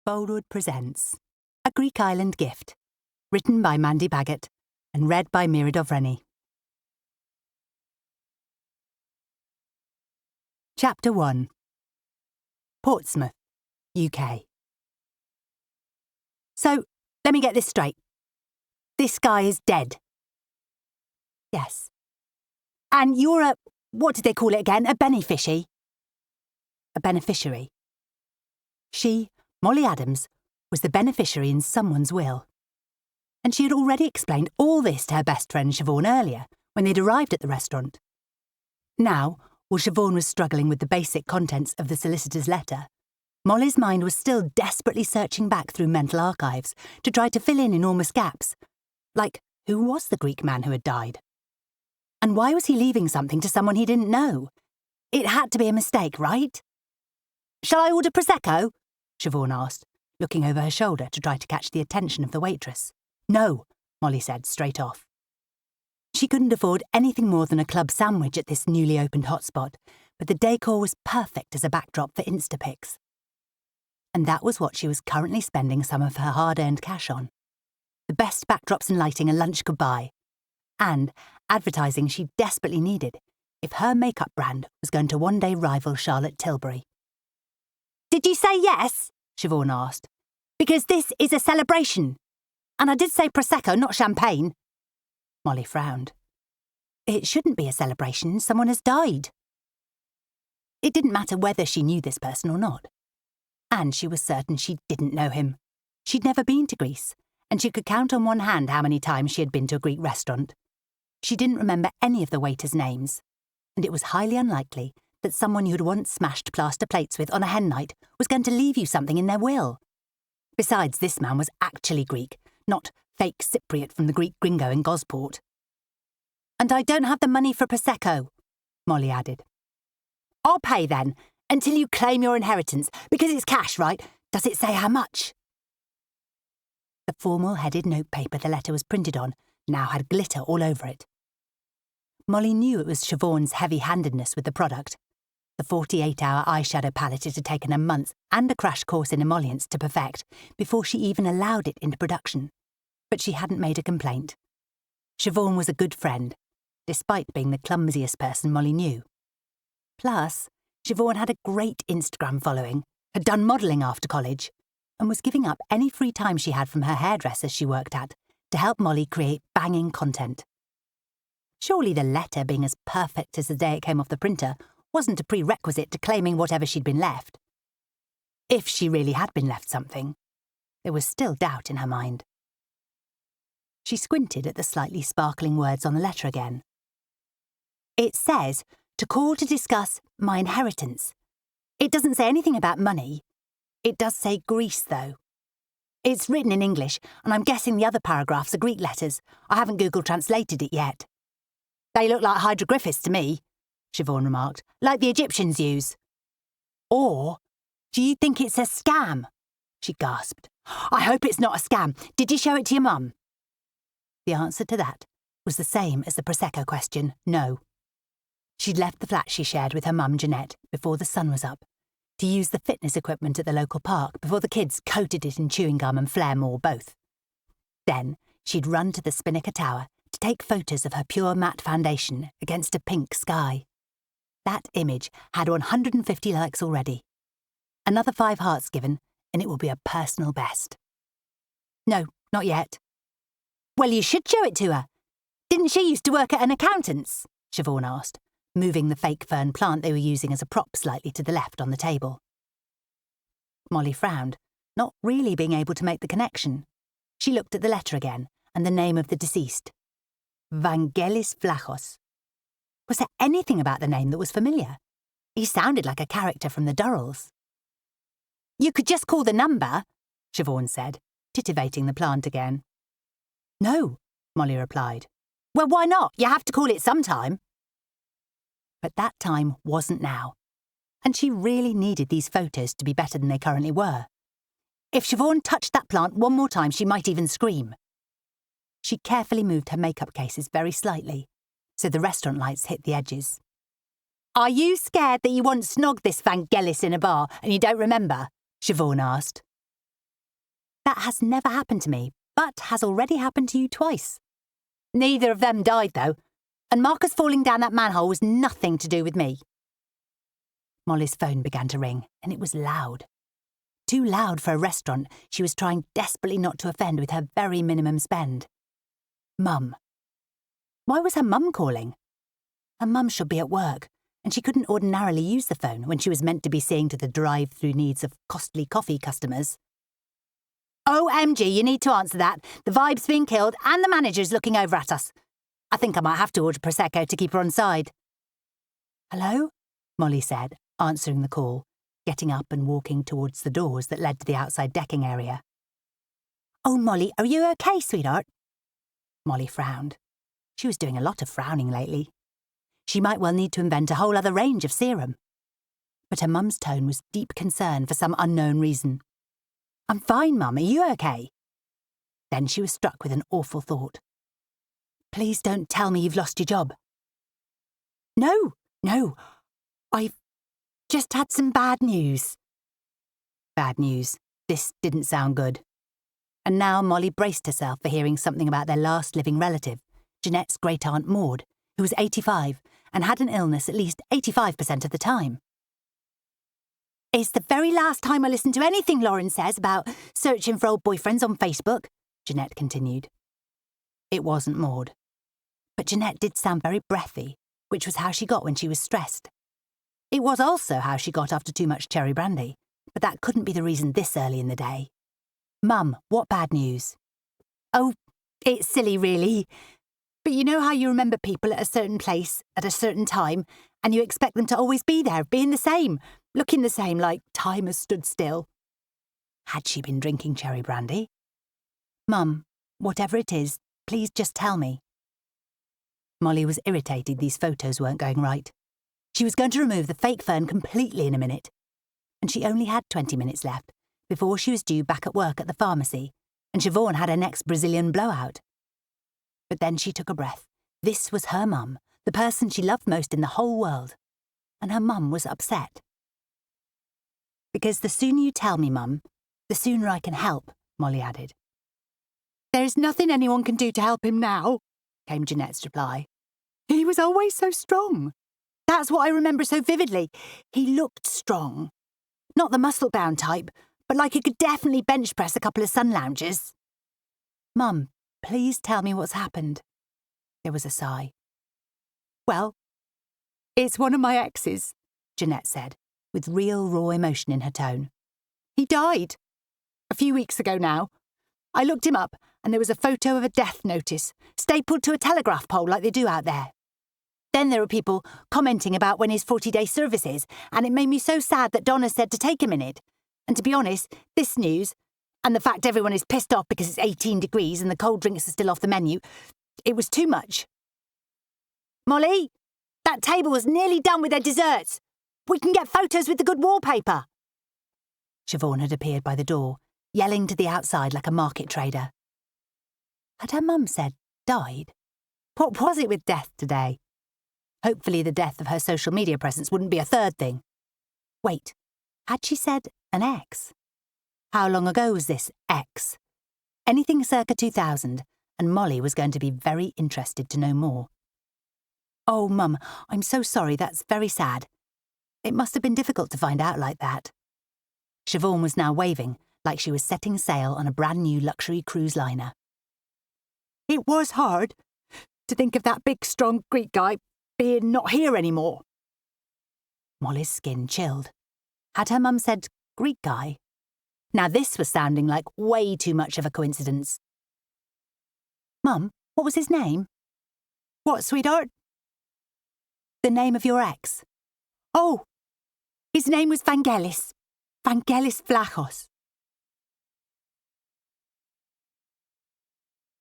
Boldwood presents A Greek Island Gift, written by Mandy Baggot and read by Miradov Rennie. Chapter 1. Portsmouth, UK. So, let me get this straight. This guy is dead. Yes. And you're what did they call it again? A beneficiary? A beneficiary. She, Molly Adams, was the beneficiary in someone's will. And she had already explained all this to her best friend Siobhan earlier, when they'd arrived at the restaurant. Now, while Siobhan was struggling with the basic contents of the solicitor's letter, Molly's mind was still desperately searching back through mental archives to try to fill in enormous gaps. Like, who was the Greek man who had died? And why was he leaving something to someone he didn't know? It had to be a mistake, right? "Shall I order Prosecco?" Siobhan asked, looking over her shoulder to try to catch the attention of the waitress. "No," Molly said straight off. She couldn't afford anything more than a club sandwich at this newly opened hotspot, but the decor was perfect as a backdrop for Instapics. And that was what she was currently spending some of her hard-earned cash on. The best backdrops and lighting a lunch could buy. And advertising she desperately needed if her makeup brand was going to one day rival Charlotte Tilbury. "Did you say yes?" Siobhan asked. "Because this is a celebration. And I did say Prosecco, not champagne." Molly frowned. "It shouldn't be a celebration. Someone has died." It didn't matter whether she knew this person or not. And she was certain she didn't know him. She'd never been to Greece, and she could count on one hand how many times she had been to a Greek restaurant. She didn't remember any of the waiters' names, and it was highly unlikely that someone you'd once smashed plaster plates with on a hen night was going to leave you something in their will. Besides, this man was actually Greek, not fake Cypriot from the Greek gringo in Gosport. "And I don't have the money for Prosecco," Molly added. "I'll pay then, until you claim your inheritance, because it's cash, right? Does it say how much?" The formal-headed notepaper the letter was printed on now had glitter all over it. Molly knew it was Siobhan's heavy-handedness with the product. The 48-hour eyeshadow palette it had taken her months and a crash course in emollients to perfect before she even allowed it into production. But she hadn't made a complaint. Siobhan was a good friend, despite being the clumsiest person Molly knew. Plus, Siobhan had a great Instagram following, had done modelling after college, and was giving up any free time she had from her hairdresser she worked at to help Molly create banging content. Surely the letter being as perfect as the day it came off the printer wasn't a prerequisite to claiming whatever she'd been left. If she really had been left something, there was still doubt in her mind. She squinted at the slightly sparkling words on the letter again. "It says to call to discuss my inheritance. It doesn't say anything about money. It does say Greece, though. It's written in English, and I'm guessing the other paragraphs are Greek letters. I haven't Google translated it yet." "They look like hieroglyphics to me," Siobhan remarked, "like the Egyptians use." "Or, do you think it's a scam?" she gasped. "I hope it's not a scam. Did you show it to your mum?" The answer to that was the same as the Prosecco question, no. She'd left the flat she shared with her mum, Jeanette, before the sun was up, to use the fitness equipment at the local park before the kids coated it in chewing gum and phlegm or both. Then she'd run to the Spinnaker Tower to take photos of her pure matte foundation against a pink sky. That image had 150 likes already. Another 5 hearts given, and it will be a personal best. "No, not yet." "Well, you should show it to her. Didn't she used to work at an accountant's?" Siobhan asked, moving the fake fern plant they were using as a prop slightly to the left on the table. Molly frowned, not really being able to make the connection. She looked at the letter again and the name of the deceased. Vangelis Vlachos. Was there anything about the name that was familiar? He sounded like a character from the Durrells. "You could just call the number," Siobhan said, titivating the plant again. "No," Molly replied. "Well, why not? You have to call it sometime." But that time wasn't now, and she really needed these photos to be better than they currently were. If Siobhan touched that plant one more time, she might even scream. She carefully moved her makeup cases very slightly, so the restaurant lights hit the edges. "Are you scared that you once snogged this Vangelis in a bar and you don't remember?" Siobhan asked. That has never happened to me, but has already happened to you twice. Neither of them died, though, and Marcus falling down that manhole was nothing to do with me. Molly's phone began to ring, and it was loud. Too loud for a restaurant she was trying desperately not to offend with her very minimum spend. Mum. Why was her mum calling? Her mum should be at work, and she couldn't ordinarily use the phone when she was meant to be seeing to the drive-through needs of costly coffee customers. OMG, you need to answer that. The vibe's been killed and the manager's looking over at us. I think I might have to order Prosecco to keep her on side. Hello? Molly said, answering the call, getting up and walking towards the doors that led to the outside decking area. Oh, Molly, are you okay, sweetheart? Molly frowned. She was doing a lot of frowning lately. She might well need to invent a whole other range of serum. But her mum's tone was deep concern for some unknown reason. I'm fine, Mum. Are you okay? Then she was struck with an awful thought. Please don't tell me you've lost your job. No. I've just had some bad news. Bad news. This didn't sound good. And now Molly braced herself for hearing something about their last living relative, Jeanette's great-aunt Maud, who was 85 and had an illness at least 85% of the time. It's the very last time I listen to anything Lauren says about searching for old boyfriends on Facebook, Jeanette continued. It wasn't Maud. But Jeanette did sound very breathy, which was how she got when she was stressed. It was also how she got after too much cherry brandy, but that couldn't be the reason this early in the day. Mum, what bad news? Oh, it's silly, really. But you know how you remember people at a certain place, at a certain time, and you expect them to always be there, being the same, looking the same, like time has stood still. Had she been drinking cherry brandy? Mum, whatever it is, please just tell me. Molly was irritated these photos weren't going right. She was going to remove the fake fern completely in a minute, and she only had 20 minutes left before she was due back at work at the pharmacy, and Siobhan had her next Brazilian blowout. But then she took a breath. This was her mum, the person she loved most in the whole world, and her mum was upset. Because the sooner you tell me, Mum, the sooner I can help, Molly added. There's nothing anyone can do to help him now, came Jeanette's reply. He was always so strong. That's what I remember so vividly. He looked strong. Not the muscle-bound type, but like he could definitely bench press a couple of sun loungers. Mum, please tell me what's happened. There was a sigh. Well, it's one of my exes, Jeanette said, with real raw emotion in her tone. He died. A few weeks ago now. I looked him up, and there was a photo of a death notice, stapled to a telegraph pole like they do out there. Then there were people commenting about when his 40-day service is, and it made me so sad that Donna said to take him in it. And to be honest, this news, and the fact everyone is pissed off because it's 18 degrees and the cold drinks are still off the menu, it was too much. Molly, that table was nearly done with their desserts. We can get photos with the good wallpaper. Siobhan had appeared by the door, yelling to the outside like a market trader. Had her mum said died? What was it with death today? Hopefully the death of her social media presence wouldn't be a third thing. Wait, had she said an ex? How long ago was this ex? Anything circa 2000, and Molly was going to be very interested to know more. Oh, Mum, I'm so sorry, that's very sad. It must have been difficult to find out like that. Siobhan was now waving, like she was setting sail on a brand new luxury cruise liner. It was hard to think of that big, strong Greek guy being not here anymore. Molly's skin chilled. Had her mum said Greek guy? Now this was sounding like way too much of a coincidence. Mum, what was his name? What, sweetheart? The name of your ex. Oh, his name was Vangelis. Vangelis Vlachos.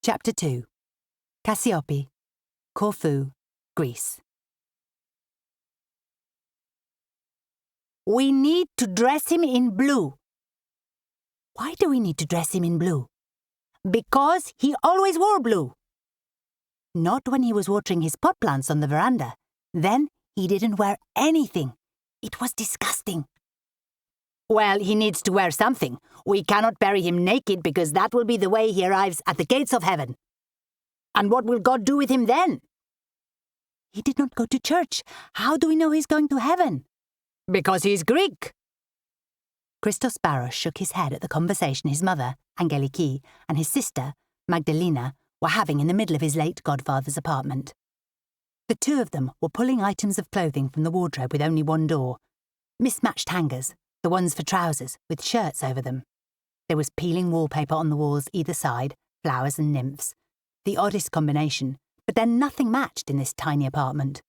Chapter 2. Kassiopi, Corfu, Greece. We need to dress him in blue. Why do we need to dress him in blue? Because he always wore blue. Not when he was watering his pot plants on the veranda. Then he didn't wear anything. It was disgusting. Well, he needs to wear something. We cannot bury him naked because that will be the way he arrives at the gates of heaven. And what will God do with him then? He did not go to church. How do we know he's going to heaven? Because he's Greek. Christos Baros shook his head at the conversation his mother, Angeliki, and his sister, Magdalena, were having in the middle of his late godfather's apartment. The two of them were pulling items of clothing from the wardrobe with only one door. Mismatched hangers, the ones for trousers, with shirts over them. There was peeling wallpaper on the walls either side, flowers and nymphs. The oddest combination, but then nothing matched in this tiny apartment.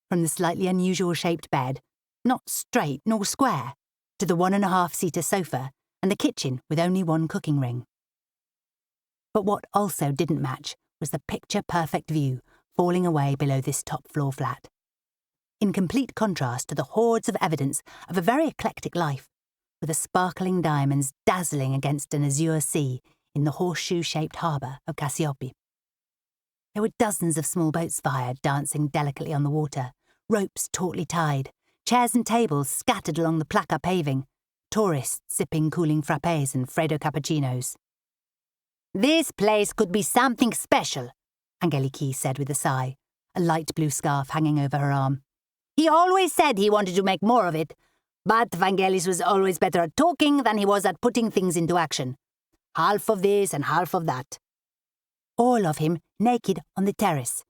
From the slightly unusual shaped bed, not straight nor square, to the 1.5-seater sofa and the kitchen with only one cooking ring. But what also didn't match was the picture-perfect view falling away below this top-floor flat. In complete contrast to the hordes of evidence of a very eclectic life, with the sparkling diamonds dazzling against an azure sea in the horseshoe-shaped harbour of Kassiopi. There were dozens of small boats fired, dancing delicately on the water, ropes tautly tied, chairs and tables scattered along the placa paving, tourists sipping cooling frappés and Freddo cappuccinos. "This place could be something special," Angeliki said with a sigh, a light blue scarf hanging over her arm. "He always said he wanted to make more of it, but Vangelis was always better at talking than he was at putting things into action. Half of this and half of that. All of him naked on the terrace.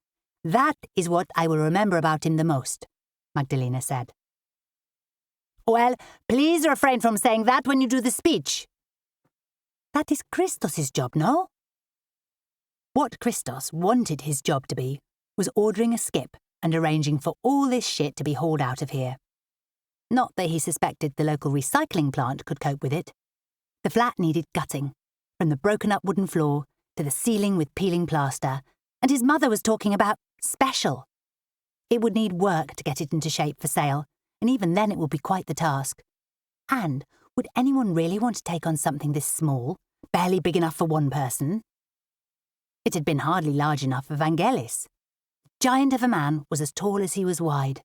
That is what I will remember about him the most," Magdalena said. "Well, please refrain from saying that when you do the speech." "That is Christos's job, no?" What Christos wanted his job to be was ordering a skip and arranging for all this shit to be hauled out of here. Not that he suspected the local recycling plant could cope with it. The flat needed gutting, from the broken-up wooden floor to the ceiling with peeling plaster, and his mother was talking about special. It would need work to get it into shape for sale, and even then it would be quite the task. And would anyone really want to take on something this small, barely big enough for one person? It had been hardly large enough for Vangelis. Giant of a man was as tall as he was wide.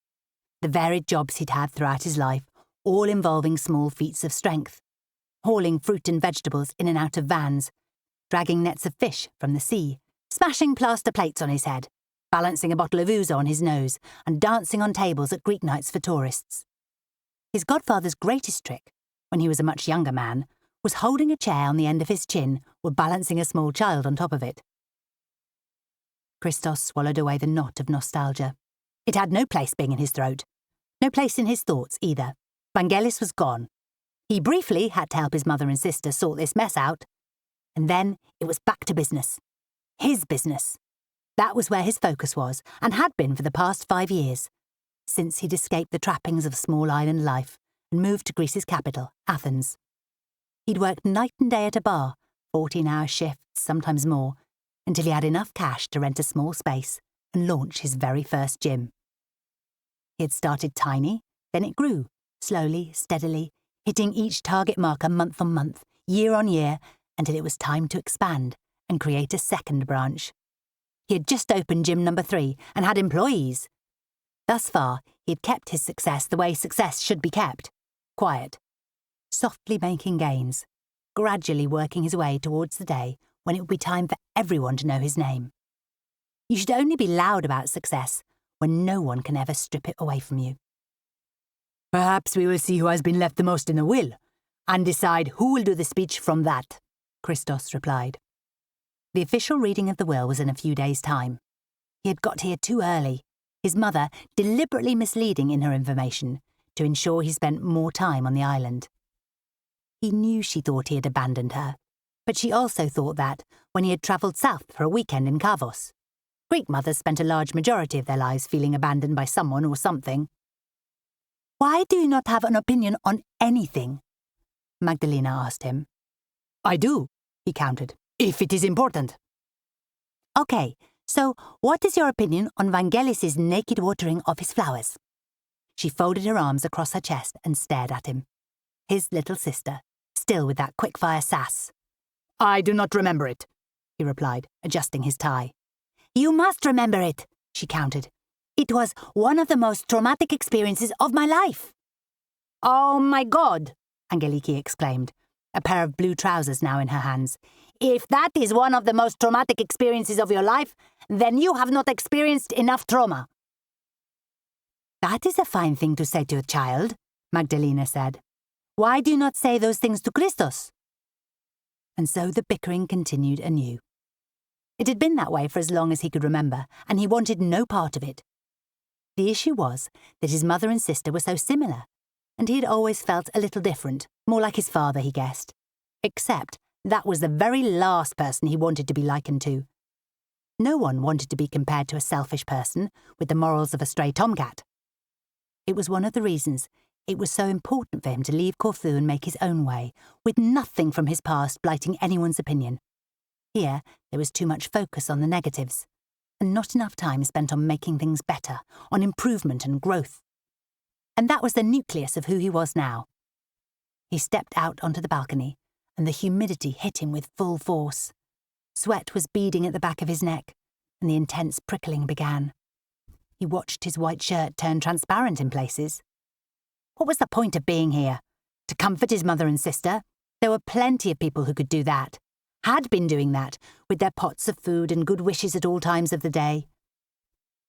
The varied jobs he'd had throughout his life, all involving small feats of strength. Hauling fruit and vegetables in and out of vans, dragging nets of fish from the sea, smashing plaster plates on his head, balancing a bottle of ouzo on his nose, and dancing on tables at Greek nights for tourists. His godfather's greatest trick, when he was a much younger man, was holding a chair on the end of his chin while balancing a small child on top of it. Christos swallowed away the knot of nostalgia. It had no place being in his throat. No place in his thoughts, either. Vangelis was gone. He briefly had to help his mother and sister sort this mess out. And then it was back to business. His business. That was where his focus was, and had been for the past 5 years, since he'd escaped the trappings of small island life and moved to Greece's capital, Athens. He'd worked night and day at a bar, 14-hour shifts, sometimes more, until he had enough cash to rent a small space and launch his very first gym. He had started tiny, then it grew, slowly, steadily, hitting each target marker month on month, year on year, until it was time to expand and create a second branch. He had just opened gym number 3 and had employees. Thus far, he had kept his success the way success should be kept, quiet, softly making gains, gradually working his way towards the day when it would be time for everyone to know his name. You should only be loud about success when no one can ever strip it away from you. "Perhaps we will see who has been left the most in the will, and decide who will do the speech from that," Christos replied. The official reading of the will was in a few days' time. He had got here too early, his mother deliberately misleading in her information to ensure he spent more time on the island. He knew she thought he had abandoned her, but she also thought that when he had travelled south for a weekend in Kavos. Greek mothers spent a large majority of their lives feeling abandoned by someone or something. "Why do you not have an opinion on anything?" Magdalena asked him. "I do," he countered, "if it is important." "Okay, so what is your opinion on Vangelis' naked watering of his flowers?" She folded her arms across her chest and stared at him. His little sister, still with that quick-fire sass. "I do not remember it," he replied, adjusting his tie. "You must remember it," she countered. "It was one of the most traumatic experiences of my life." Oh my God, Angeliki exclaimed, a pair of blue trousers now in her hands. If that is one of the most traumatic experiences of your life, then you have not experienced enough trauma. That is a fine thing to say to a child, Magdalena said. Why do you not say those things to Christos? And so the bickering continued anew. It had been that way for as long as he could remember, and he wanted no part of it. The issue was that his mother and sister were so similar, and he had always felt a little different, more like his father, he guessed. Except that was the very last person he wanted to be likened to. No one wanted to be compared to a selfish person with the morals of a stray tomcat. It was one of the reasons it was so important for him to leave Corfu and make his own way, with nothing from his past blighting anyone's opinion. Here, there was too much focus on the negatives, and not enough time spent on making things better, on improvement and growth. And that was the nucleus of who he was now. He stepped out onto the balcony, and the humidity hit him with full force. Sweat was beading at the back of his neck, and the intense prickling began. He watched his white shirt turn transparent in places. What was the point of being here? To comfort his mother and sister? There were plenty of people who could do that, had been doing that, with their pots of food and good wishes at all times of the day.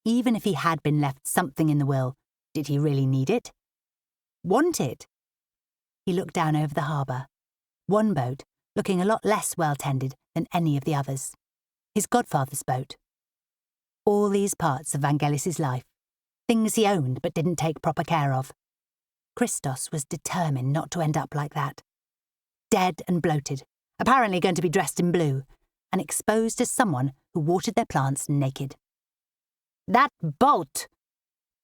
Even if he had been left something in the will, did he really need it? Want it? He looked down over the harbour. One boat, looking a lot less well-tended than any of the others. His godfather's boat. All these parts of Vangelis's life, things he owned but didn't take proper care of. Christos was determined not to end up like that. Dead and bloated, apparently going to be dressed in blue, and exposed as someone who watered their plants naked. That boat!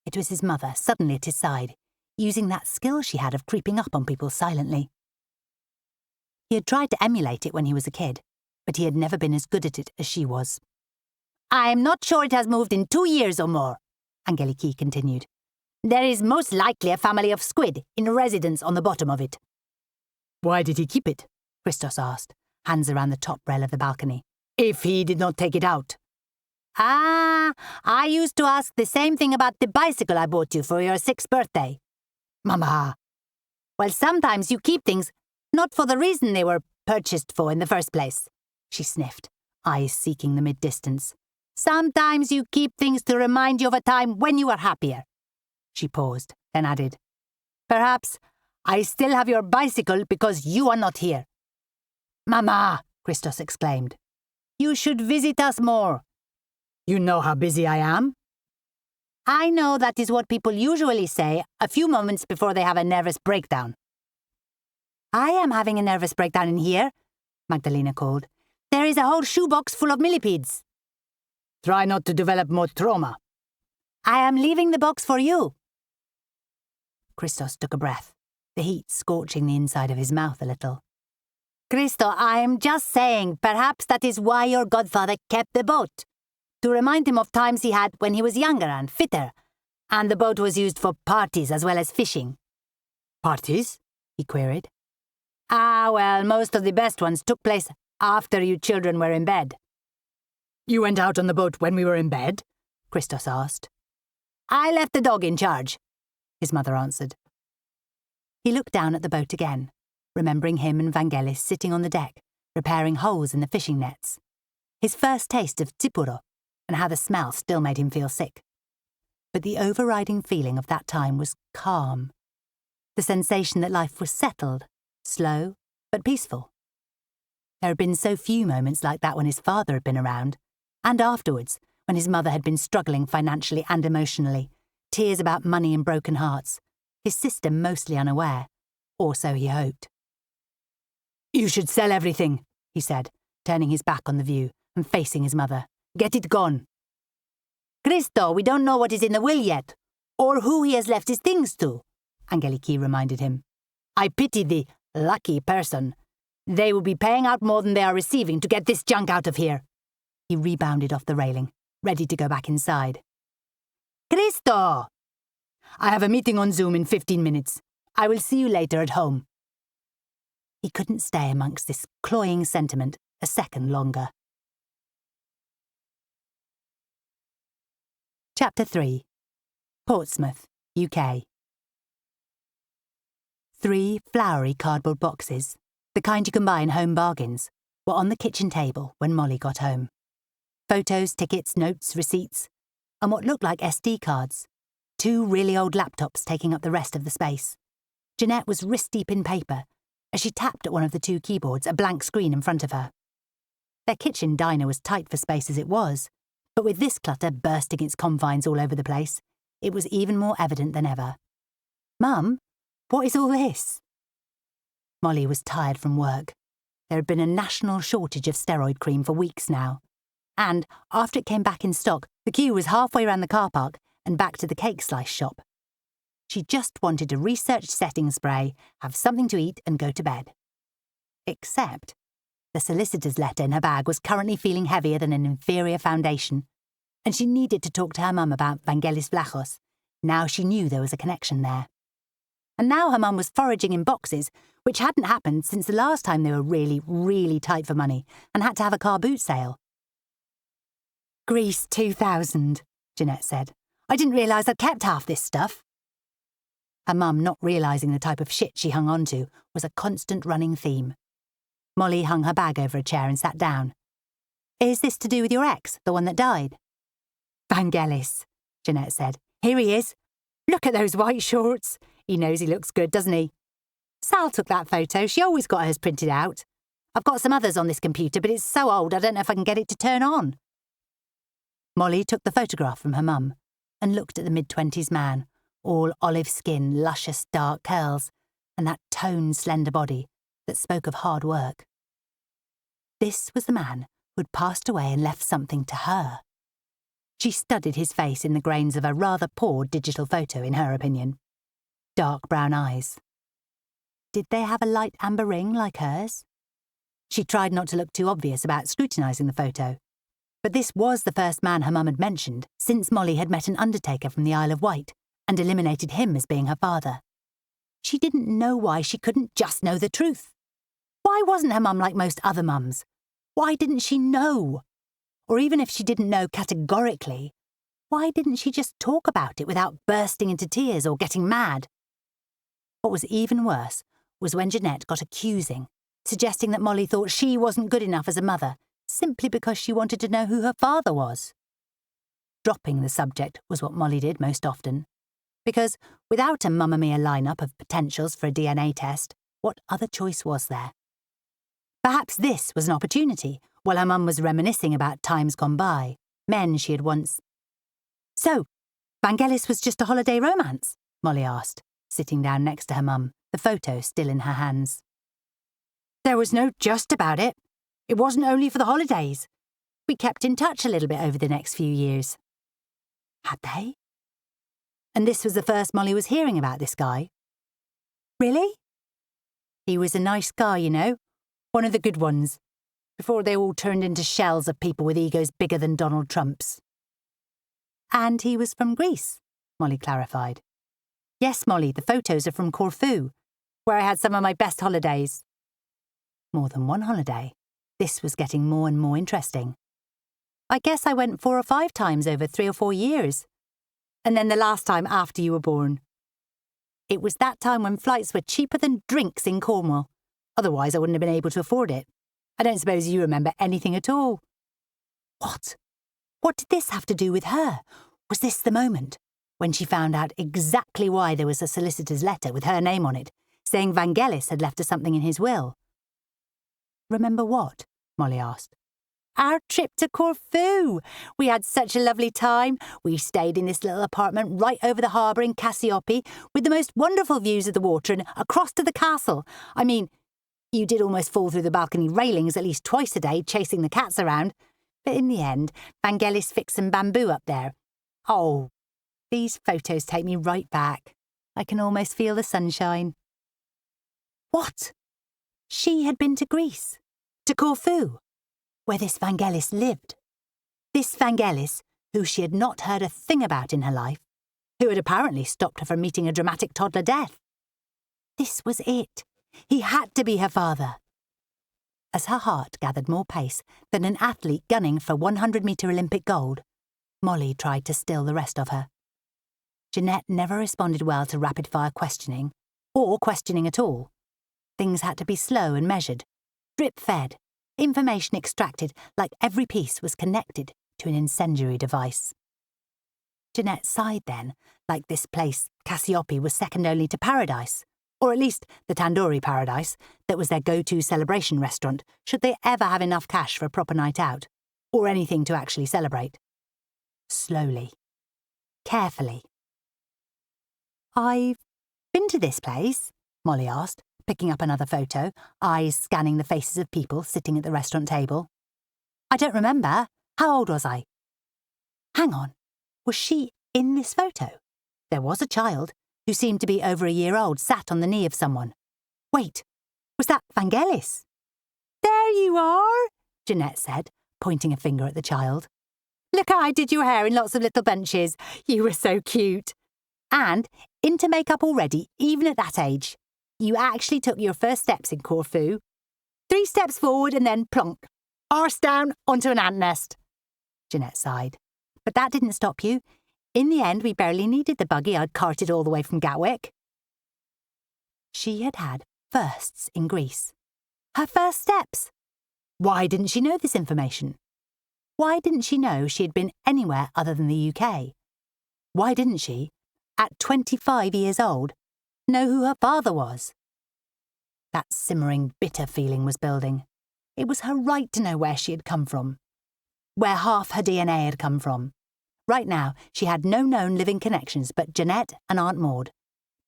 It was his mother, suddenly at his side, using that skill she had of creeping up on people silently. He had tried to emulate it when he was a kid, but he had never been as good at it as she was. I am not sure it has moved in 2 years or more, Angeliki continued. There is most likely a family of squid in residence on the bottom of it. Why did he keep it? Christos asked, hands around the top rail of the balcony. If he did not take it out. Ah, I used to ask the same thing about the bicycle I bought you for your 6th birthday. Mama. Well, sometimes you keep things not for the reason they were purchased for in the first place, she sniffed, eyes seeking the mid-distance. Sometimes you keep things to remind you of a time when you were happier. She paused, then added, Perhaps I still have your bicycle because you are not here. Mama, Christos exclaimed. You should visit us more. You know how busy I am? I know that is what people usually say a few moments before they have a nervous breakdown. I am having a nervous breakdown in here, Magdalena called. There is a whole shoebox full of millipedes. Try not to develop more trauma. I am leaving the box for you. Christos took a breath, the heat scorching the inside of his mouth a little. Christo, I am just saying, perhaps that is why your godfather kept the boat. To remind him of times he had when he was younger and fitter, and the boat was used for parties as well as fishing. Parties? He queried. Ah, well, most of the best ones took place after you children were in bed. You went out on the boat when we were in bed? Christos asked. I left the dog in charge, his mother answered. He looked down at the boat again, remembering him and Vangelis sitting on the deck, repairing holes in the fishing nets. His first taste of tsipuro, and how the smell still made him feel sick. But the overriding feeling of that time was calm. The sensation that life was settled, slow, but peaceful. There had been so few moments like that when his father had been around, and afterwards, when his mother had been struggling financially and emotionally, tears about money and broken hearts, his sister mostly unaware, or so he hoped. You should sell everything, he said, turning his back on the view and facing his mother. Get it gone. Christo, we don't know what is in the will yet, or who he has left his things to, Angeliki reminded him. I pity the lucky person. They will be paying out more than they are receiving to get this junk out of here. He rebounded off the railing, ready to go back inside. Christo! I have a meeting on Zoom in 15 minutes. I will see you later at home. He couldn't stay amongst this cloying sentiment a second longer. Chapter 3. Portsmouth, UK. 3 flowery cardboard boxes, the kind you can buy in Home Bargains, were on the kitchen table when Molly got home. Photos, tickets, notes, receipts, and what looked like SD cards. 2 really old laptops taking up the rest of the space. Jeanette was wrist-deep in paper as she tapped at one of the 2 keyboards, a blank screen in front of her. Their kitchen diner was tight for space as it was, but with this clutter bursting its confines all over the place, it was even more evident than ever. "Mum, what is all this?" Molly was tired from work. There had been a national shortage of steroid cream for weeks now, and after it came back in stock, the queue was halfway around the car park and back to the cake slice shop. She just wanted a researched setting spray, have something to eat and go to bed. Except the solicitor's letter in her bag was currently feeling heavier than an inferior foundation, and she needed to talk to her mum about Vangelis Vlachos. Now she knew there was a connection there. And now her mum was foraging in boxes, which hadn't happened since the last time they were really, really tight for money and had to have a car boot sale. "Greece 2000, Jeanette said. "I didn't realise I'd kept half this stuff." Her mum not realising the type of shit she hung on to was a constant running theme. Molly hung her bag over a chair and sat down. "Is this to do with your ex, the one that died?" "Vangelis," Jeanette said. "Here he is. Look at those white shorts. He knows he looks good, doesn't he? Sal took that photo. She always got hers printed out. I've got some others on this computer, but it's so old I don't know if I can get it to turn on." Molly took the photograph from her mum and looked at the mid-20s man, all olive skin, luscious dark curls, and that toned, slender body that spoke of hard work. This was the man who had passed away and left something to her. She studied his face in the grains of a rather poor digital photo, in her opinion. Dark brown eyes. Did they have a light amber ring like hers? She tried not to look too obvious about scrutinising the photo, but this was the first man her mum had mentioned since Molly had met an undertaker from the Isle of Wight and eliminated him as being her father. She didn't know why she couldn't just know the truth. Why wasn't her mum like most other mums? Why didn't she know? Or even if she didn't know categorically, why didn't she just talk about it without bursting into tears or getting mad? What was even worse was when Jeanette got accusing, suggesting that Molly thought she wasn't good enough as a mother simply because she wanted to know who her father was. Dropping the subject was what Molly did most often, because without a Mamma Mia lineup of potentials for a DNA test, what other choice was there? Perhaps this was an opportunity, while her mum was reminiscing about times gone by, men she had once... "So, Vangelis was just a holiday romance?" Molly asked, sitting down next to her mum, the photo still in her hands. "There was no just about it. It wasn't only for the holidays. We kept in touch a little bit over the next few years." Had they? And this was the first Molly was hearing about this guy. Really? "He was a nice guy, you know. One of the good ones. Before they all turned into shells of people with egos bigger than Donald Trump's." "And he was from Greece," Molly clarified. "Yes, Molly, the photos are from Corfu, where I had some of my best holidays." More than one holiday. This was getting more and more interesting. "I guess I went 4 or 5 times over 3 or 4 years. And then the last time after you were born. It was that time when flights were cheaper than drinks in Cornwall. Otherwise, I wouldn't have been able to afford it. I don't suppose you remember anything at all." What? What did this have to do with her? Was this the moment when she found out exactly why there was a solicitor's letter with her name on it, saying Vangelis had left her something in his will? "Remember what?" Molly asked. "Our trip to Corfu. We had such a lovely time. We stayed in this little apartment right over the harbour in Kassiopi with the most wonderful views of the water and across to the castle. I mean, you did almost fall through the balcony railings at least twice a day chasing the cats around, but in the end, Vangelis fixed some bamboo up there. Oh, these photos take me right back. I can almost feel the sunshine." What? She had been to Greece, to Corfu, where this Vangelis lived. This Vangelis, who she had not heard a thing about in her life, who had apparently stopped her from meeting a dramatic toddler death. This was it. He had to be her father. As her heart gathered more pace than an athlete gunning for 100-metre Olympic gold, Molly tried to still the rest of her. Jeanette never responded well to rapid-fire questioning, or questioning at all. Things had to be slow and measured, drip-fed, information extracted like every piece was connected to an incendiary device. Jeanette sighed then, like this place, Kassiopi, was second only to Paradise, or at least the Tandoori Paradise, that was their go-to celebration restaurant should they ever have enough cash for a proper night out, or anything to actually celebrate. Slowly. Carefully. "I've been to this place?" Molly asked, picking up another photo, eyes scanning the faces of people sitting at the restaurant table. "I don't remember. How old was I?" Hang on. Was she in this photo? There was a child, who seemed to be over a year old, sat on the knee of someone. Wait, was that Vangelis? "There you are," Jeanette said, pointing a finger at the child. "Look how I did your hair in lots of little bunches. You were so cute. And into makeup already, even at that age. You actually took your first steps in Corfu. 3 steps forward and then plonk, arse down onto an ant nest." Jeanette sighed. "But that didn't stop you. In the end, we barely needed the buggy I'd carted all the way from Gatwick." She had had firsts in Greece. Her first steps. Why didn't she know this information? Why didn't she know she had been anywhere other than the UK? Why didn't she, at 25 years old, know who her father was? That simmering, bitter feeling was building. It was her right to know where she had come from, where half her DNA had come from. Right now, she had no known living connections but Jeanette and Aunt Maud.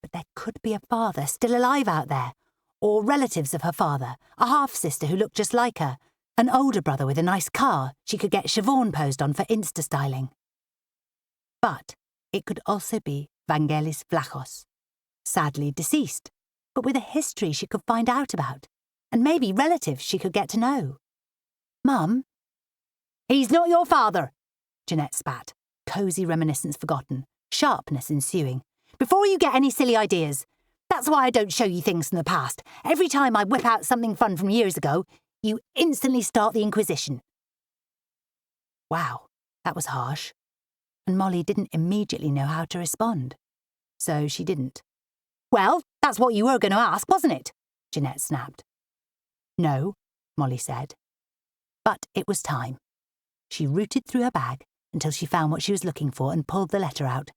But there could be a father still alive out there, or relatives of her father, a half-sister who looked just like her, an older brother with a nice car she could get Siobhan posed on for Insta-styling. But it could also be Vangelis Vlachos, sadly deceased, but with a history she could find out about, and maybe relatives she could get to know. "Mum?" "He's not your father," Jeanette spat, cosy reminiscence forgotten, sharpness ensuing. "Before you get any silly ideas. That's why I don't show you things from the past. Every time I whip out something fun from years ago, you instantly start the Inquisition." Wow, that was harsh. And Molly didn't immediately know how to respond. So she didn't. "Well, that's what you were going to ask, wasn't it?" Jeanette snapped. "No," Molly said. But it was time. She rooted through her bag until she found what she was looking for and pulled the letter out.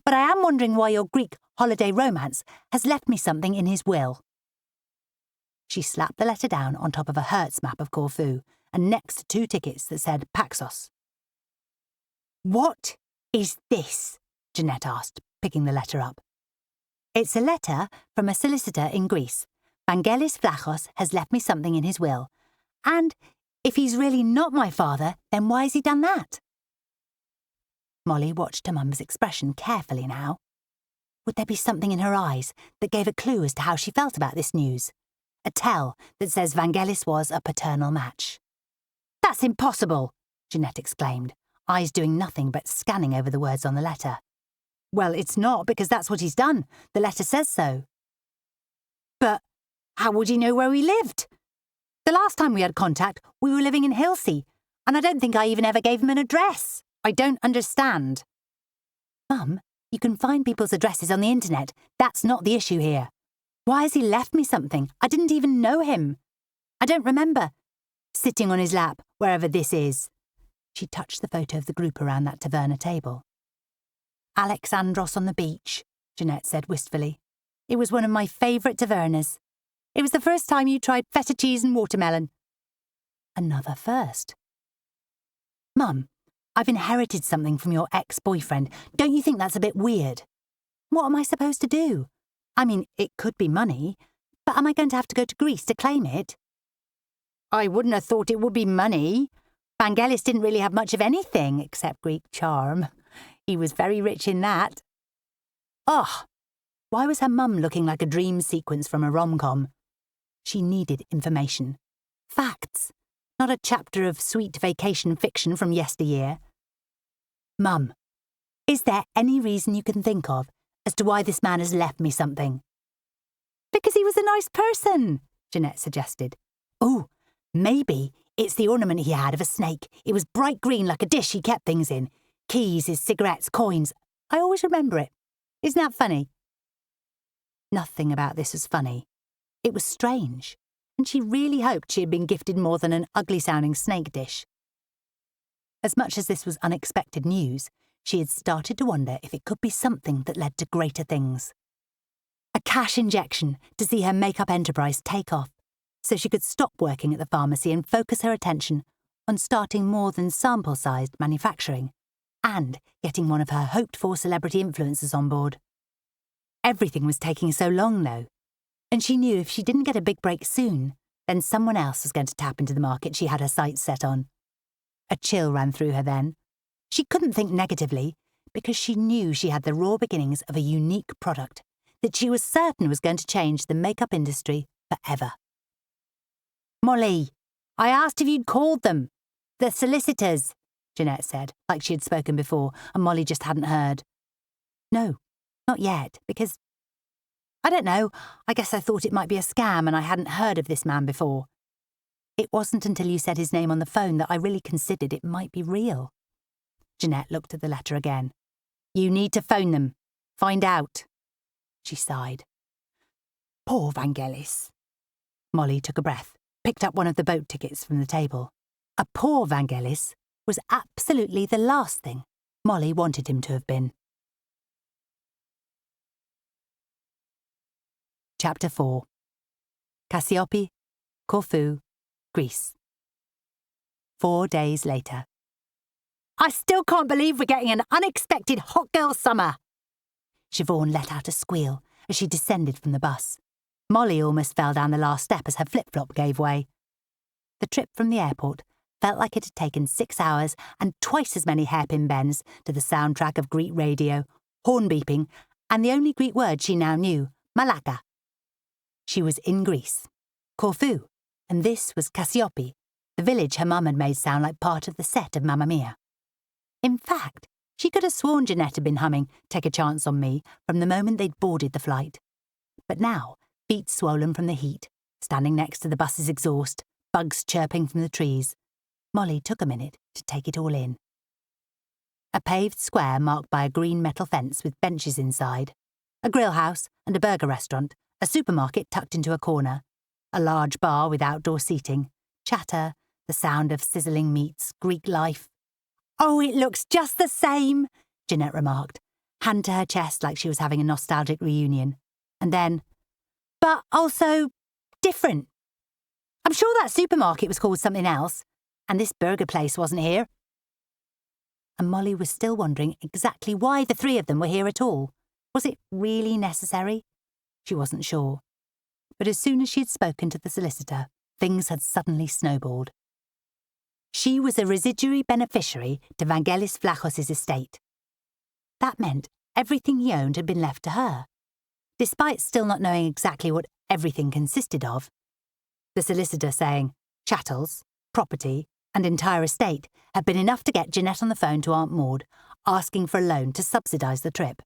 "But I am wondering why your Greek holiday romance has left me something in his will." She slapped the letter down on top of a Hertz map of Corfu and next to 2 tickets that said Paxos. "What is this?" Jeanette asked, picking the letter up. "It's a letter from a solicitor in Greece. Vangelis Vlachos has left me something in his will. And if he's really not my father, then why has he done that?" Molly watched her mum's expression carefully now. Would there be something in her eyes that gave a clue as to how she felt about this news? A tell that says Vangelis was a paternal match. "That's impossible," Jeanette exclaimed, eyes doing nothing but scanning over the words on the letter. "Well, it's not, because that's what he's done. The letter says so." "But how would he know where we lived? The last time we had contact, we were living in Hilsey, and I don't think I even ever gave him an address. I don't understand." "Mum, you can find people's addresses on the internet. That's not the issue here. Why has he left me something? I didn't even know him. I don't remember sitting on his lap, wherever this is." She touched the photo of the group around that taverna table. "Alexandros on the beach," Jeanette said wistfully. "It was one of my favourite tavernas. It was the first time you tried feta cheese and watermelon." Another first. "Mum, I've inherited something from your ex-boyfriend. Don't you think that's a bit weird? What am I supposed to do? I mean, it could be money, but am I going to have to go to Greece to claim it?" "I wouldn't have thought it would be money. Vangelis didn't really have much of anything except Greek charm. He was very rich in that." Ugh! Why was her mum looking like a dream sequence from a rom-com? She needed information. Facts. Not a chapter of sweet vacation fiction from yesteryear. "Mum, is there any reason you can think of as to why this man has left me something?" "Because he was a nice person," Jeanette suggested. "Oh, maybe it's the ornament he had of a snake. It was bright green like a dish he kept things in. Keys, his cigarettes, coins. I always remember it. Isn't that funny?" Nothing about this was funny. It was strange, and she really hoped she had been gifted more than an ugly-sounding snake dish. As much as this was unexpected news, she had started to wonder if it could be something that led to greater things. A cash injection to see her makeup enterprise take off, so she could stop working at the pharmacy and focus her attention on starting more than sample-sized manufacturing and getting one of her hoped-for celebrity influencers on board. Everything was taking so long, though, and she knew if she didn't get a big break soon, then someone else was going to tap into the market she had her sights set on. A chill ran through her then. She couldn't think negatively, because she knew she had the raw beginnings of a unique product that she was certain was going to change the makeup industry forever. "Molly, I asked if you'd called them. The solicitors," Jeanette said, like she had spoken before, and Molly just hadn't heard. "No, not yet, because I don't know, I guess I thought it might be a scam and I hadn't heard of this man before. It wasn't until you said his name on the phone that I really considered it might be real." Jeanette looked at the letter again. "You need to phone them. Find out." She sighed. "Poor Vangelis." Molly took a breath, picked up one of the boat tickets from the table. A poor Vangelis was absolutely the last thing Molly wanted him to have been. Chapter 4. Kassiopi, Corfu, Greece. 4 days later. "I still can't believe we're getting an unexpected hot girl summer." Siobhan let out a squeal as she descended from the bus. Molly almost fell down the last step as her flip-flop gave way. The trip from the airport felt like it had taken 6 hours and twice as many hairpin bends to the soundtrack of Greek radio, horn beeping, and the only Greek word she now knew, malaka. She was in Greece, Corfu, and this was Kassiopi, the village her mum had made sound like part of the set of Mamma Mia. In fact, she could have sworn Jeanette had been humming "Take a Chance on Me" from the moment they'd boarded the flight. But now, feet swollen from the heat, standing next to the bus's exhaust, bugs chirping from the trees, Molly took a minute to take it all in. A paved square marked by a green metal fence with benches inside, a grill house and a burger restaurant, a supermarket tucked into a corner, a large bar with outdoor seating, chatter, the sound of sizzling meats, Greek life. "Oh, it looks just the same," Jeanette remarked, hand to her chest like she was having a nostalgic reunion. And then, "But also different. I'm sure that supermarket was called something else, and this burger place wasn't here." And Molly was still wondering exactly why the three of them were here at all. Was it really necessary? She wasn't sure. But as soon as she had spoken to the solicitor, things had suddenly snowballed. She was a residuary beneficiary to Vangelis Vlachos' estate. That meant everything he owned had been left to her, despite still not knowing exactly what everything consisted of. The solicitor saying chattels, property, and entire estate had been enough to get Jeanette on the phone to Aunt Maud, asking for a loan to subsidise the trip.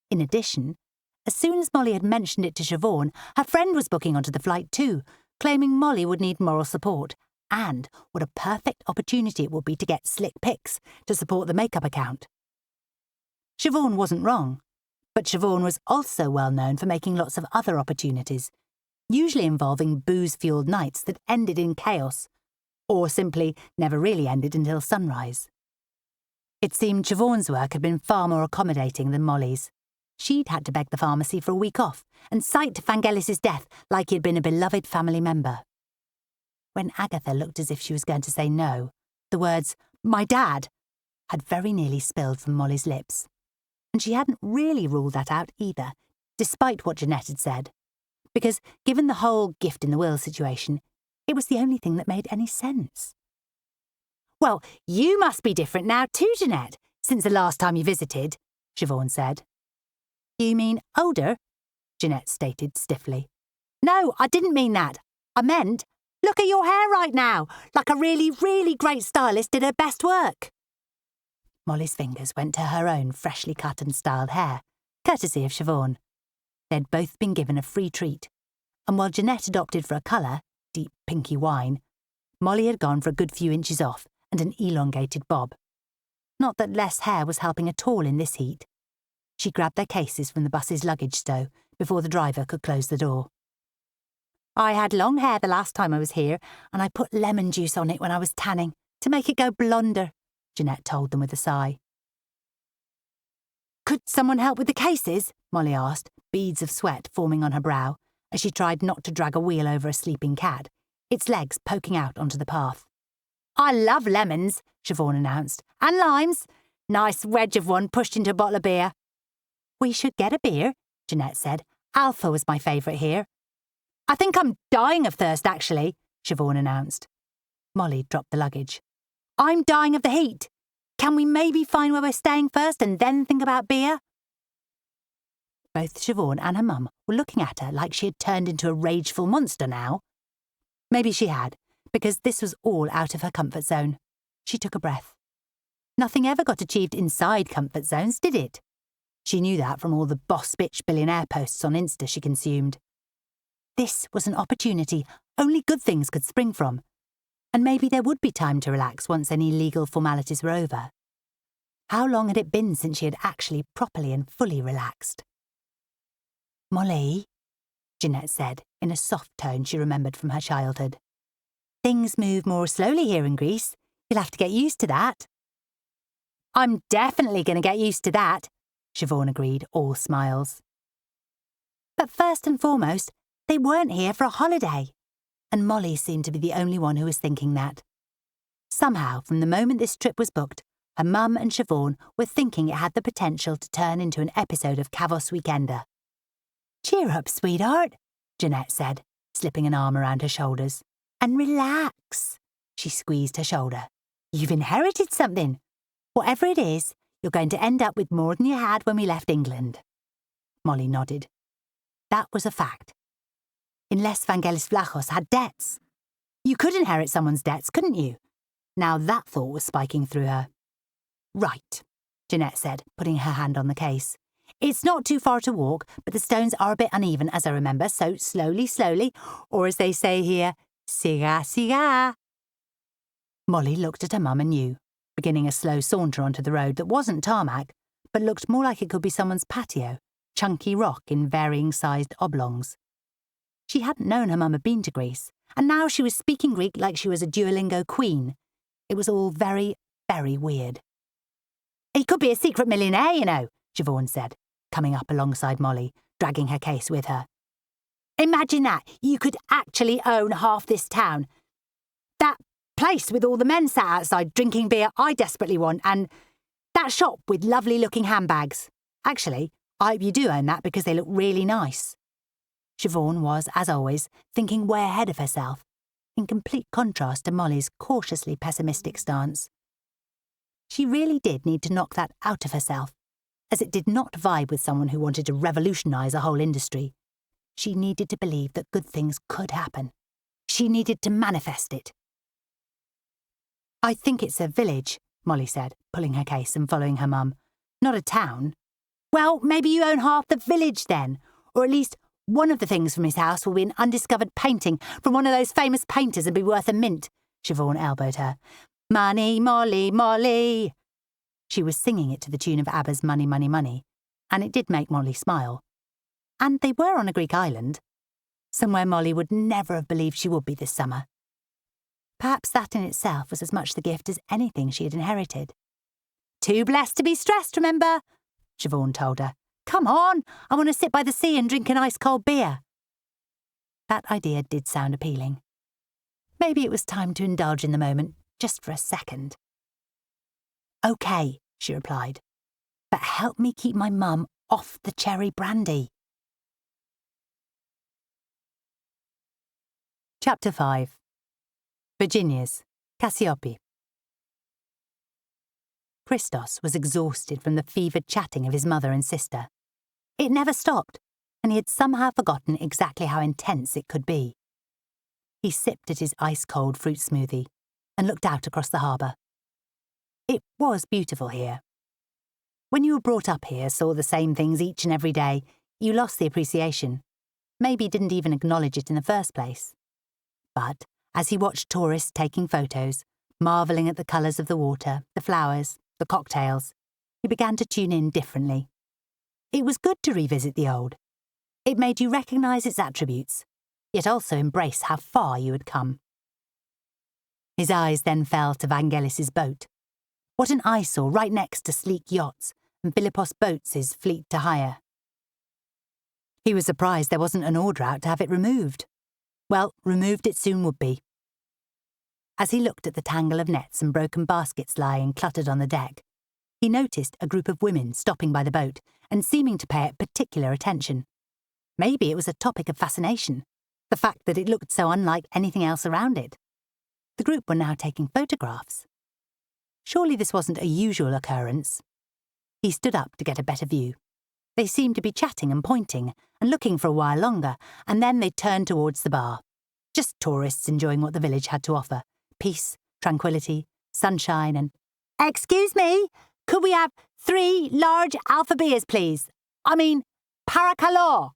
In addition, as soon as Molly had mentioned it to Siobhan, her friend was booking onto the flight too, claiming Molly would need moral support, and what a perfect opportunity it would be to get slick pics to support the makeup account. Siobhan wasn't wrong, but Siobhan was also well known for making lots of other opportunities, usually involving booze-fueled nights that ended in chaos, or simply never really ended until sunrise. It seemed Siobhan's work had been far more accommodating than Molly's. She'd had to beg the pharmacy for a week off and cite Vangelis' death like he had been a beloved family member. When Agatha looked as if she was going to say no, the words, "my dad," had very nearly spilled from Molly's lips. And she hadn't really ruled that out either, despite what Jeanette had said, because given the whole gift in the will situation, it was the only thing that made any sense. "Well, you must be different now too, Jeanette, since the last time you visited," Siobhan said. "You mean older?" Jeanette stated stiffly. "No, I didn't mean that. I meant, look at your hair right now, like a really, really great stylist did her best work." Molly's fingers went to her own freshly cut and styled hair, courtesy of Siobhan. They'd both been given a free treat, and while Jeanette had opted for a colour, deep pinky wine, Molly had gone for a good few inches off and an elongated bob. Not that less hair was helping at all in this heat. She grabbed their cases from the bus's luggage stow before the driver could close the door. I had long hair the last time I was here, and I put lemon juice on it when I was tanning to make it go blonder, Jeanette told them with a sigh. Could someone help with the cases? Molly asked, beads of sweat forming on her brow, as she tried not to drag a wheel over a sleeping cat, its legs poking out onto the path. I love lemons, Siobhan announced, and limes. Nice wedge of one pushed into a bottle of beer. We should get a beer, Jeanette said. Alpha was my favourite here. I think I'm dying of thirst, actually, Siobhan announced. Molly dropped the luggage. I'm dying of the heat. Can we maybe find where we're staying first and then think about beer? Both Siobhan and her mum were looking at her like she had turned into a rageful monster now. Maybe she had, because this was all out of her comfort zone. She took a breath. Nothing ever got achieved inside comfort zones, did it? She knew that from all the boss bitch billionaire posts on Insta she consumed. This was an opportunity only good things could spring from, and maybe there would be time to relax once any legal formalities were over. How long had it been since she had actually properly and fully relaxed? Molly, Jeanette said, in a soft tone she remembered from her childhood. Things move more slowly here in Greece. You'll have to get used to that. I'm definitely going to get used to that, Siobhan agreed, all smiles. But first and foremost, they weren't here for a holiday, and Molly seemed to be the only one who was thinking that. Somehow, from the moment this trip was booked, her mum and Siobhan were thinking it had the potential to turn into an episode of Kavos Weekender. Cheer up, sweetheart, Jeanette said, slipping an arm around her shoulders. And relax. She squeezed her shoulder. You've inherited something. Whatever it is, you're going to end up with more than you had when we left England. Molly nodded. That was a fact. Unless Vangelis Vlachos had debts. You could inherit someone's debts, couldn't you? Now that thought was spiking through her. Right, Jeanette said, putting her hand on the case. It's not too far to walk, but the stones are a bit uneven, as I remember, so slowly, slowly, or as they say here, siga, siga. Molly looked at her mum and knew, beginning a slow saunter onto the road that wasn't tarmac, but looked more like it could be someone's patio, chunky rock in varying-sized oblongs. She hadn't known her mum had been to Greece, and now she was speaking Greek like she was a Duolingo queen. It was all very, very weird. He could be a secret millionaire, you know, Siobhan said, coming up alongside Molly, dragging her case with her. Imagine that, you could actually own half this town. That place with all the men sat outside drinking beer I desperately want, and that shop with lovely-looking handbags. Actually, I hope you do own that because they look really nice. Siobhan was, as always, thinking way ahead of herself, in complete contrast to Molly's cautiously pessimistic stance. She really did need to knock that out of herself, as it did not vibe with someone who wanted to revolutionise a whole industry. She needed to believe that good things could happen. She needed to manifest it. I think it's a village, Molly said, pulling her case and following her mum. Not a town. Well, maybe you own half the village then, or at least one of the things from his house will be an undiscovered painting from one of those famous painters and be worth a mint, Siobhan elbowed her. Money, Molly, Molly. She was singing it to the tune of ABBA's Money, Money, Money, and it did make Molly smile. And they were on a Greek island, somewhere Molly would never have believed she would be this summer. Perhaps that in itself was as much the gift as anything she had inherited. Too blessed to be stressed, remember? Siobhan told her. Come on, I want to sit by the sea and drink an ice-cold beer. That idea did sound appealing. Maybe it was time to indulge in the moment, just for a second. OK, she replied, but help me keep my mum off the cherry brandy. Chapter 5. Virginia's, Kassiopi. Christos was exhausted from the fevered chatting of his mother and sister. It never stopped, and he had somehow forgotten exactly how intense it could be. He sipped at his ice-cold fruit smoothie and looked out across the harbour. It was beautiful here. When you were brought up here, saw the same things each and every day, you lost the appreciation. Maybe didn't even acknowledge it in the first place. But as he watched tourists taking photos, marvelling at the colours of the water, the flowers, the cocktails, he began to tune in differently. It was good to revisit the old. It made you recognise its attributes, yet also embrace how far you had come. His eyes then fell to Vangelis's boat. What an eyesore right next to sleek yachts and Philippos Boats' fleet to hire. He was surprised there wasn't an order out to have it removed. Well, removed it soon would be. As he looked at the tangle of nets and broken baskets lying cluttered on the deck, he noticed a group of women stopping by the boat and seeming to pay it particular attention. Maybe it was a topic of fascination, the fact that it looked so unlike anything else around it. The group were now taking photographs. Surely this wasn't a usual occurrence. He stood up to get a better view. They seemed to be chatting and pointing and looking for a while longer, and then they turned towards the bar. Just tourists enjoying what the village had to offer. Peace, tranquility, sunshine and... "Excuse me, could we have 3 large alpha beers, please? I mean, paracalo."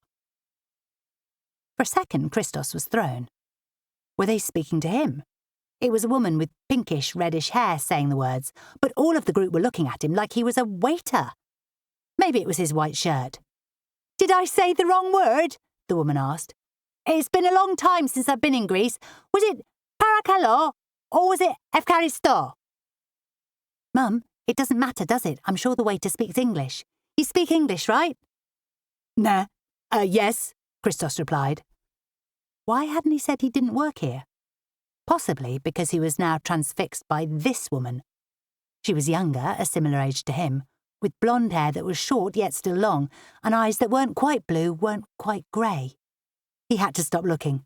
For a second, Christos was thrown. Were they speaking to him? It was a woman with pinkish-reddish hair saying the words, but all of the group were looking at him like he was a waiter. Maybe it was his white shirt. "Did I say the wrong word?" the woman asked. "It's been a long time since I've been in Greece. Was it paracalo or was it efkaristo?" "Mum, it doesn't matter, does it? I'm sure the waiter speaks English. You speak English, right?" "Nah, yes," Christos replied. Why hadn't he said he didn't work here? Possibly because he was now transfixed by this woman. She was younger, a similar age to him, with blonde hair that was short yet still long, and eyes that weren't quite blue, weren't quite grey. He had to stop looking.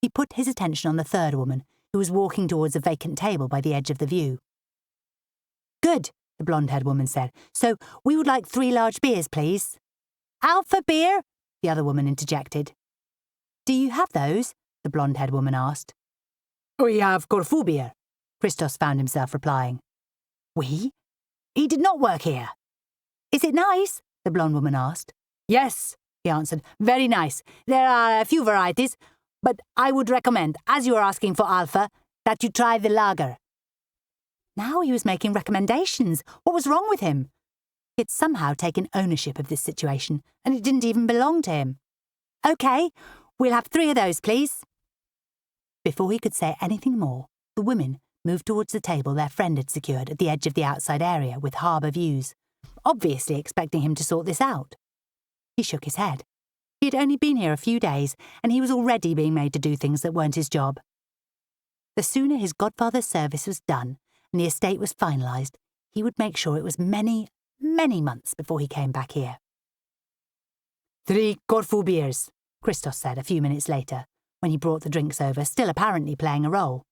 He put his attention on the third woman, who was walking towards a vacant table by the edge of the view. "Good," the blonde-haired woman said. "So we would like 3 large beers, please." "Alpha beer?" the other woman interjected. "Do you have those?" the blonde-haired woman asked. "We have Corfu beer," Christos found himself replying. "We? He did not work here." "Is it nice?" the blonde woman asked. "Yes," he answered. "Very nice. There are a few varieties, but I would recommend, as you are asking for alpha, that you try the lager." Now he was making recommendations. What was wrong with him? He had somehow taken ownership of this situation, and it didn't even belong to him. "OK, we'll have 3 of those, please." Before he could say anything more, the women moved towards the table their friend had secured at the edge of the outside area with harbour views, obviously expecting him to sort this out. He shook his head. He had only been here a few days, and he was already being made to do things that weren't his job. The sooner his godfather's service was done and the estate was finalised, he would make sure it was many, many months before he came back here. 3 Corfu beers, Christos said a few minutes later, when he brought the drinks over, still apparently playing a role.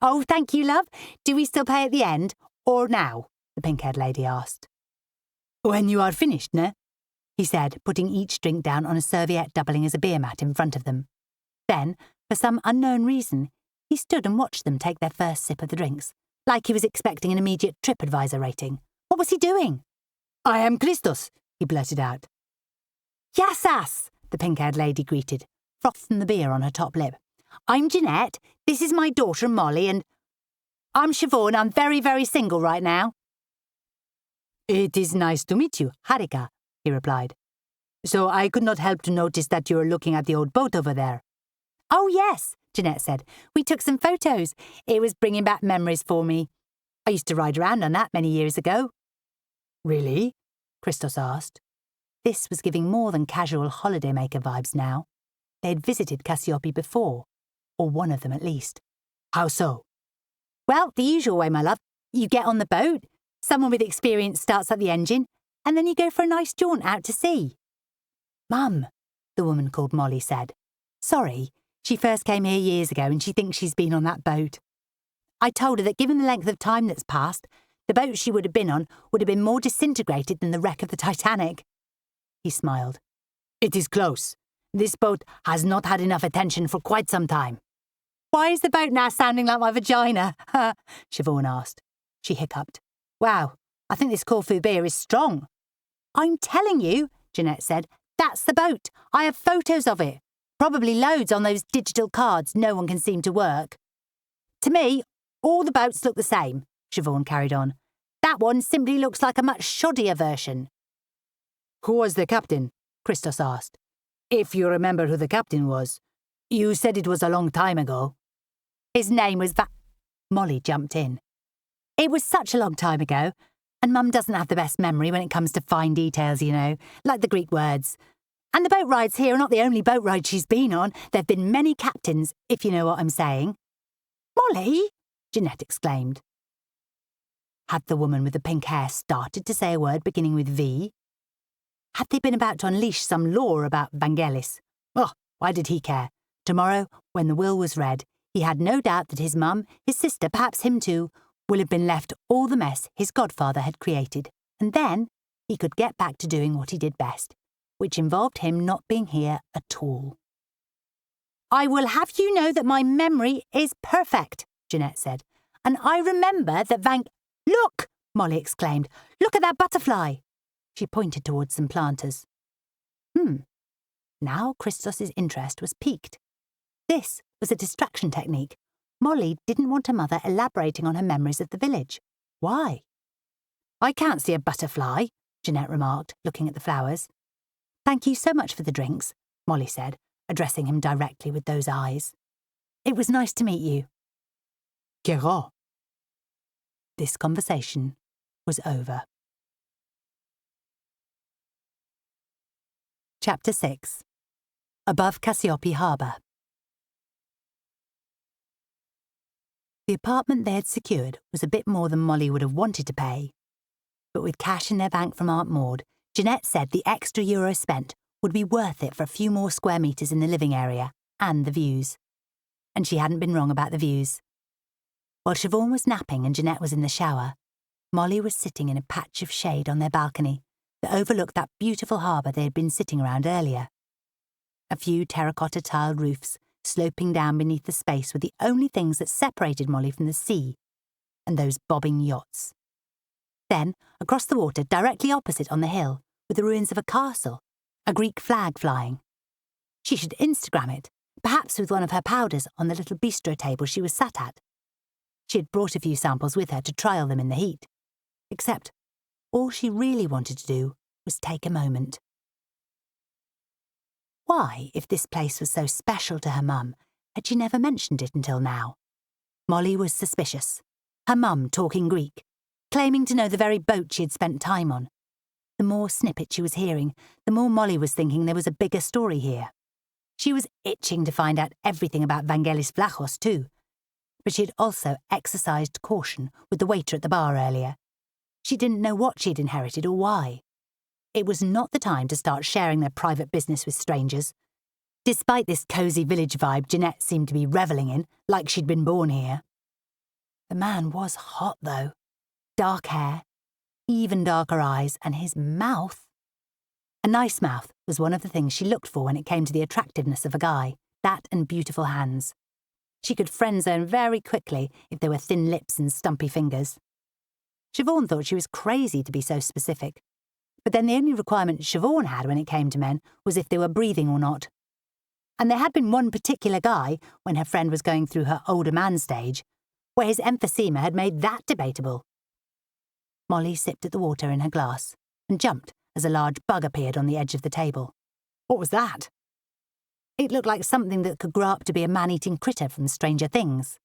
"Oh, thank you, love. Do we still pay at the end, or now?" the pink-haired lady asked. "When you are finished, ne?" he said, putting each drink down on a serviette doubling as a beer mat in front of them. Then, for some unknown reason, he stood and watched them take their first sip of the drinks, like he was expecting an immediate TripAdvisor rating. What was he doing? "I am Christos," he blurted out. "Yassas," the pink-haired lady greeted, froth from the beer on her top lip. "I'm Jeanette, this is my daughter Molly, and I'm Siobhan. I'm very, very single right now." "It is nice to meet you, Harika," he replied. "So I could not help to notice that you were looking at the old boat over there." "Oh, yes," Jeanette said. "We took some photos. It was bringing back memories for me. I used to ride around on that many years ago." "Really?" Christos asked. This was giving more than casual holidaymaker vibes now. They had visited Kassiopi before, or one of them at least. "How so?" "Well, the usual way, my love. You get on the boat, someone with experience starts up the engine, and then you go for a nice jaunt out to sea." "Mum," the woman called Molly said. "Sorry, she first came here years ago and she thinks she's been on that boat. I told her that given the length of time that's passed, the boat she would have been on would have been more disintegrated than the wreck of the Titanic." He smiled. "It is close. This boat has not had enough attention for quite some time." "Why is the boat now sounding like my vagina?" Siobhan asked. She hiccuped. "Wow, I think this Corfu beer is strong." "I'm telling you," Jeanette said, "that's the boat. I have photos of it. Probably loads on those digital cards no one can seem to work." "To me, all the boats look the same," Siobhan carried on. "That one simply looks like a much shoddier version." Who was the captain? Christos asked. If you remember who the captain was. You said it was a long time ago. His name was Molly jumped in. It was such a long time ago, and Mum doesn't have the best memory when it comes to fine details, you know, like the Greek words. And the boat rides here are not the only boat rides she's been on. There have been many captains, if you know what I'm saying. Molly? Jeanette exclaimed. Had the woman with the pink hair started to say a word beginning with V? Had they been about to unleash some law about Vangelis? Oh, why did he care? Tomorrow, when the will was read, he had no doubt that his mum, his sister, perhaps him too, will have been left all the mess his godfather had created, and then he could get back to doing what he did best, which involved him not being here at all. I will have you know that my memory is perfect, Jeanette said, and I remember that Look! Molly exclaimed. Look at that butterfly! She pointed towards some planters. Now Christos's interest was piqued. This was a distraction technique. Molly didn't want her mother elaborating on her memories of the village. Why? I can't see a butterfly, Jeanette remarked, looking at the flowers. Thank you so much for the drinks, Molly said, addressing him directly with those eyes. It was nice to meet you. Quero. This conversation was over. Chapter 6. Above Kassiopi Harbour. The apartment they had secured was a bit more than Molly would have wanted to pay. But with cash in their bank from Aunt Maud, Jeanette said the extra euro spent would be worth it for a few more square metres in the living area and the views. And she hadn't been wrong about the views. While Siobhan was napping and Jeanette was in the shower, Molly was sitting in a patch of shade on their balcony that overlooked that beautiful harbour they had been sitting around earlier. A few terracotta tiled roofs sloping down beneath the space were the only things that separated Molly from the sea and those bobbing yachts. Then, across the water, directly opposite on the hill, were the ruins of a castle, a Greek flag flying. She should Instagram it, perhaps with one of her powders on the little bistro table she was sat at. She had brought a few samples with her to trial them in the heat. Except, all she really wanted to do was take a moment. Why, if this place was so special to her mum, had she never mentioned it until now? Molly was suspicious. Her mum talking Greek, claiming to know the very boat she had spent time on. The more snippets she was hearing, the more Molly was thinking there was a bigger story here. She was itching to find out everything about Vangelis Vlachos too. But she had also exercised caution with the waiter at the bar earlier. She didn't know what she had inherited or why. It was not the time to start sharing their private business with strangers. Despite this cosy village vibe Jeanette seemed to be revelling in, like she'd been born here. The man was hot, though. Dark hair, even darker eyes, and his mouth. A nice mouth was one of the things she looked for when it came to the attractiveness of a guy, that and beautiful hands. She could friend zone very quickly if there were thin lips and stumpy fingers. Siobhan thought she was crazy to be so specific. But then the only requirement Siobhan had when it came to men was if they were breathing or not. And there had been one particular guy, when her friend was going through her older man stage, where his emphysema had made that debatable. Molly sipped at the water in her glass and jumped as a large bug appeared on the edge of the table. What was that? It looked like something that could grow up to be a man-eating critter from Stranger Things.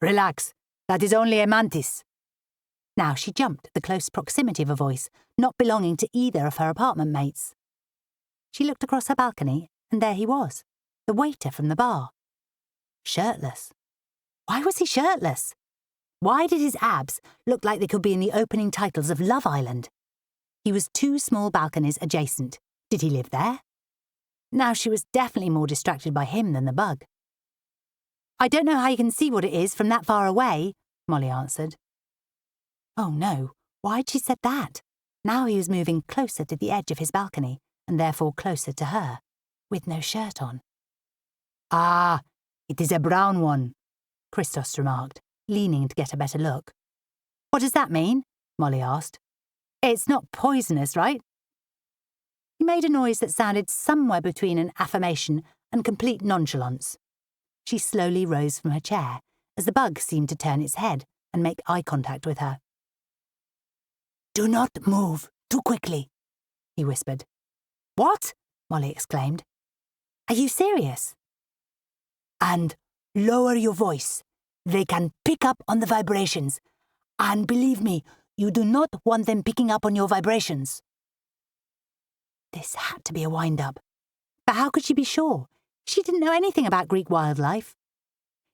Relax, that is only a mantis. Now she jumped at the close proximity of a voice not belonging to either of her apartment mates. She looked across her balcony, and there he was, the waiter from the bar. Shirtless. Why was he shirtless? Why did his abs look like they could be in the opening titles of Love Island? He was 2 small balconies adjacent. Did he live there? Now she was definitely more distracted by him than the bug. I don't know how you can see what it is from that far away, Molly answered. Oh no, why'd she said that? Now he was moving closer to the edge of his balcony, and therefore closer to her, with no shirt on. Ah, it is a brown one, Christos remarked, leaning to get a better look. What does that mean? Molly asked. It's not poisonous, right? He made a noise that sounded somewhere between an affirmation and complete nonchalance. She slowly rose from her chair as the bug seemed to turn its head and make eye contact with her. Do not move too quickly, he whispered. What? Molly exclaimed. Are you serious? And lower your voice. They can pick up on the vibrations. And believe me, you do not want them picking up on your vibrations. This had to be a wind-up. But how could she be sure? She didn't know anything about Greek wildlife.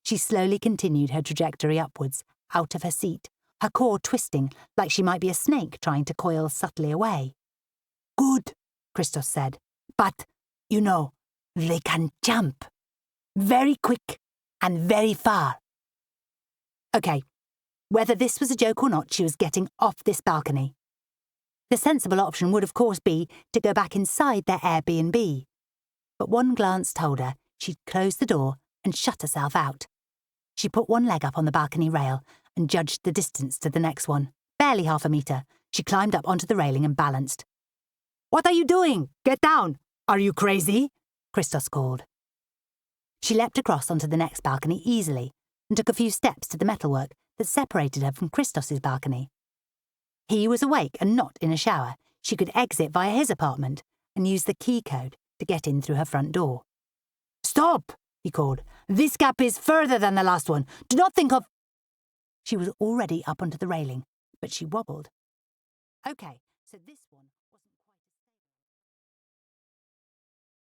She slowly continued her trajectory upwards, out of her seat, her core twisting like she might be a snake trying to coil subtly away. Good, Christos said. But, you know, they can jump. Very quick and very far. OK, whether this was a joke or not, she was getting off this balcony. The sensible option would, of course, be to go back inside their Airbnb. But one glance told her she'd closed the door and shut herself out. She put one leg up on the balcony rail and judged the distance to the next one. Barely half a metre. She climbed up onto the railing and balanced. What are you doing? Get down! Are you crazy? Christos called. She leapt across onto the next balcony easily and took a few steps to the metalwork that separated her from Christos's balcony. He was awake and not in a shower. She could exit via his apartment and use the key code to get in through her front door. Stop! He called. This gap is further than the last one. Do not think of... She was already up onto the railing, but she wobbled. OK, so this one...